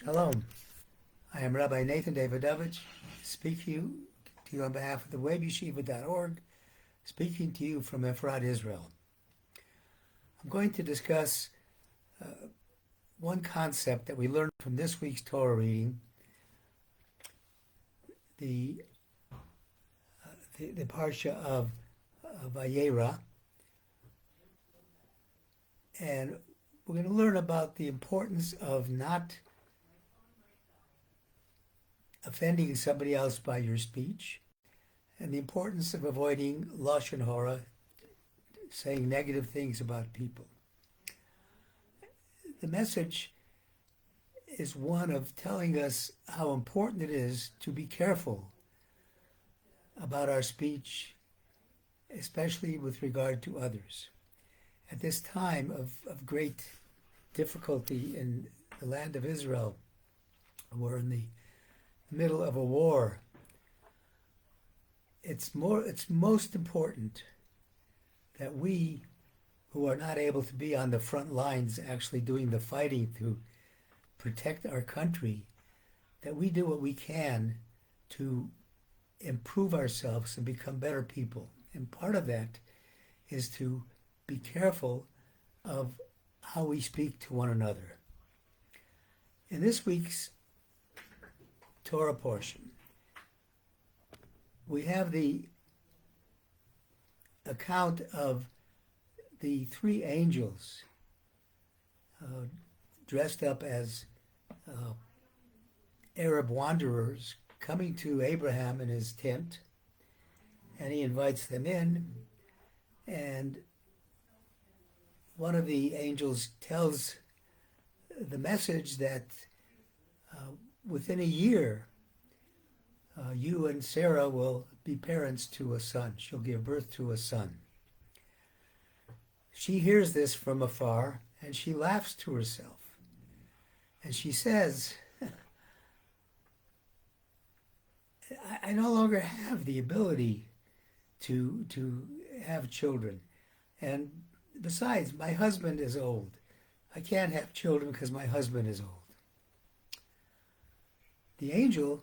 Shalom. I am Rabbi Davidovich, speaking to you on behalf of the webyeshiva.org, speaking to you from Efrat, Israel. I'm going to discuss one concept that we learned from this week's Torah reading, the Parsha of Vayeyra, and we're going to learn about the importance of not offending somebody else by your speech, and the importance of avoiding lashon hara, saying negative things about people. The message is one of telling us how important it is to be careful about our speech, especially with regard to others. At this time of great difficulty in the land of Israel, we're in the middle of a war. It's most important that we who are not able to be on the front lines actually doing the fighting to protect our country, that we do what we can to improve ourselves and become better people. And part of that is to be careful of how we speak to one another. In this week's Torah portion, we have the account of the three angels dressed up as Arab wanderers coming to Abraham in his tent, and he invites them in, and one of the angels tells the message that within a year, you and Sarah will be parents to a son. She'll give birth to a son. She hears this from afar, and she laughs to herself. And she says, I no longer have the ability to have children. And besides, my husband is old. I can't have children because my husband is old. The angel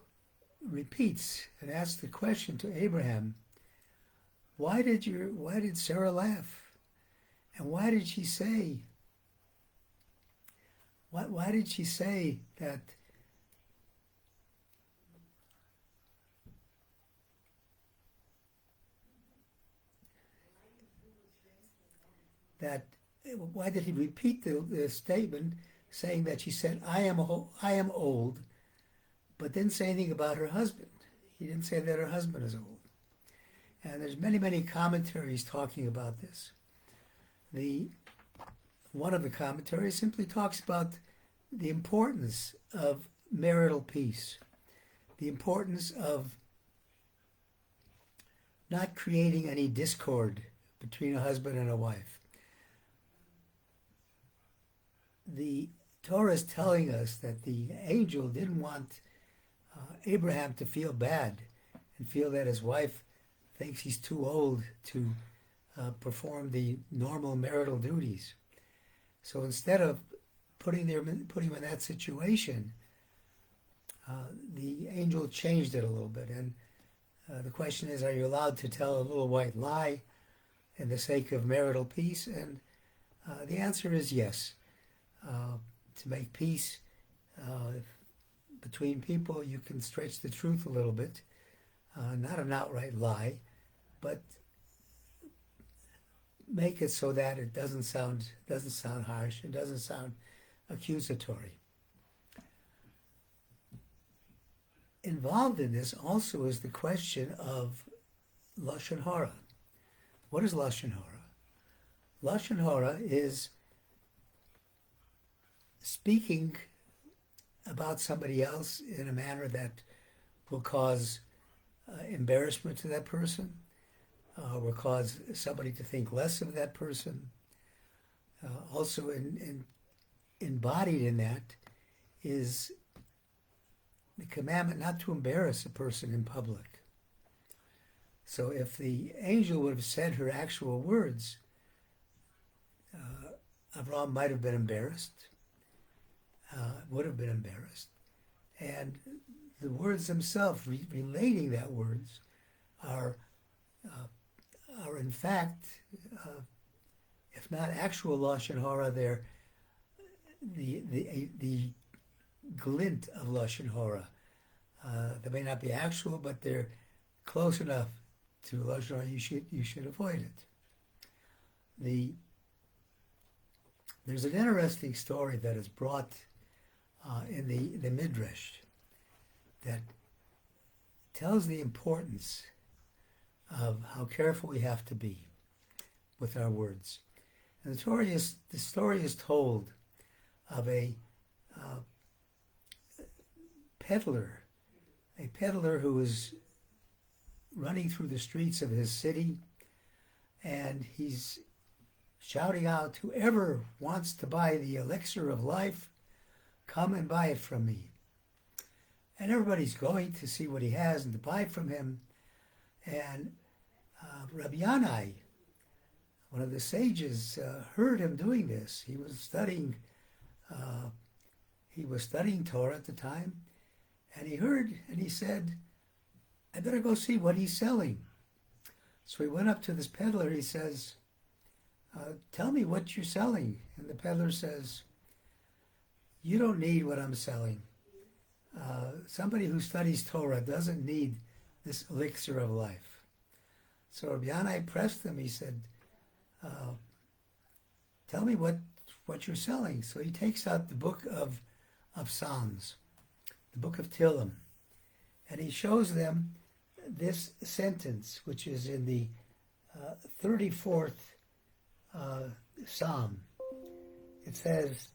repeats and asks the question to Abraham, why did Sarah laugh? And why did she say that why did he repeat the statement saying that she said, I am old, but didn't say anything about her husband? He didn't say that her husband is old. And there's many commentaries talking about this. One of the commentaries simply talks about the importance of marital peace, the importance of not creating any discord between a husband and a wife. The Torah is telling us that the angel didn't want Abraham to feel bad and feel that his wife thinks he's too old to perform the normal marital duties. So instead of putting him in that situation, the angel changed it a little bit. And the question is, are you allowed to tell a little white lie in the sake of marital peace? And the answer is yes. To make peace between people, you can stretch the truth a little bit, not an outright lie, but make it so that it doesn't sound harsh, it doesn't sound accusatory. Involved in this also is the question of lashon hara. What is lashon hara? Lashon hara is speaking about somebody else in a manner that will cause embarrassment to that person, will cause somebody to think less of that person. Also embodied in that is the commandment not to embarrass a person in public. So if the angel would have said her actual words, Avraham might have been embarrassed. would have been embarrassed. And the words themselves, relating that words, are in fact, if not actual Lashon Hara, they're the glint of Lashon Hara. They may not be actual, but they're close enough to Lashon Hara. You should avoid it. There's an interesting story that is brought in the Midrash that tells the importance of how careful we have to be with our words. And the story is told of a peddler who was running through the streets of his city, and he's shouting out, "Whoever wants to buy the elixir of life, come and buy it from me." And everybody's going to see what he has and to buy from him. And Rabbi, one of the sages, heard him doing this. He was studying Torah at the time, and he heard, and he said, "I better go see what he's selling." So he went up to this peddler. He says, "Tell me what you're selling." And the peddler says, "You don't need what I'm selling. Somebody who studies Torah doesn't need this elixir of life." So Rabbi pressed him. He said, "Tell me what you're selling." So he takes out the book of Psalms, the book of Tehillim, and he shows them this sentence, which is in the 34th Psalm. It says,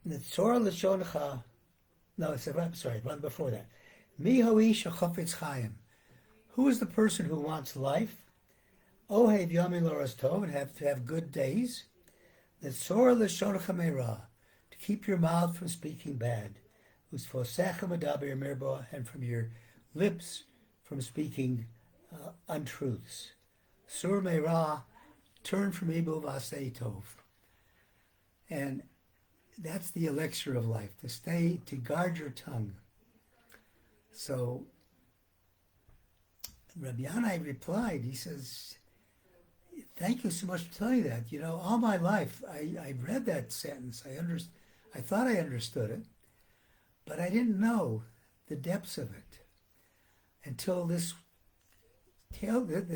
"Netzor l'shoncha." No, it's one before that. Mi ho'ish hachafetz chaim. Who is the person who wants life? Ohev yomim loras tov, and have to have good days. Netzor l'shoncha me'ra, to keep your mouth from speaking bad. Usfosecha medaber merbo, and from your lips from speaking untruths. Sur me'ra, turn from evil, v'asei tov. And that's the elixir of life, to guard your tongue. So Rabbi Yanai replied, he says, "Thank you so much for telling that. All my life I read that sentence. I thought I understood it, but I didn't know the depths of it until this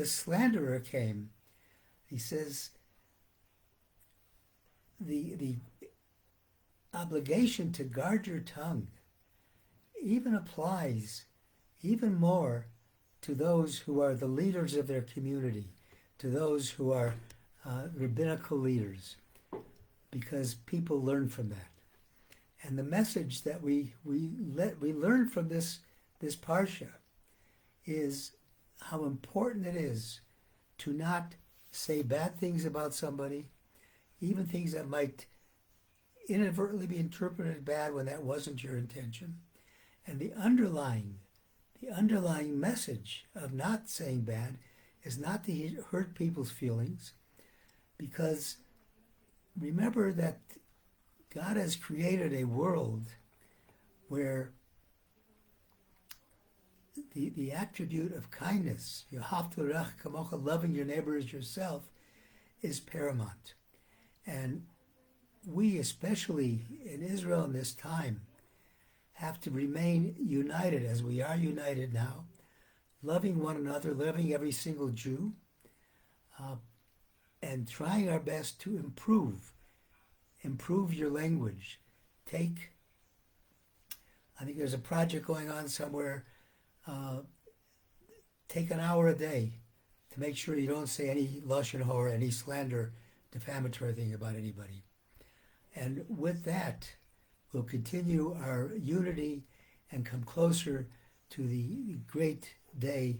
slanderer came." He says, the obligation to guard your tongue even applies even more to those who are the leaders of their community, to those who are rabbinical leaders, because people learn from that. And the message that we learn from this parsha is how important it is to not say bad things about somebody, even things that might inadvertently be interpreted bad when that wasn't your intention. And the underlying message of not saying bad is not to hurt people's feelings, because remember that God has created a world where the attribute of kindness, loving your neighbor as yourself, is paramount. And we, especially in Israel in this time, have to remain united as we are united now, loving one another, loving every single Jew, and trying our best to improve your language. I think there's a project going on somewhere, take an hour a day to make sure you don't say any lashon hara, any slander, defamatory thing about anybody. And with that, we'll continue our unity and come closer to the great day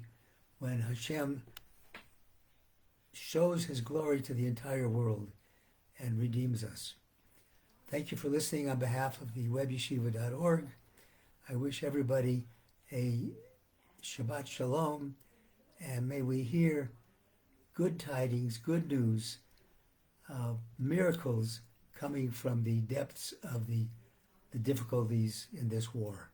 when Hashem shows his glory to the entire world and redeems us. Thank you for listening on behalf of the webyeshiva.org. I wish everybody a Shabbat Shalom, and may we hear good tidings, good news miracles coming from the depths of the difficulties in this war.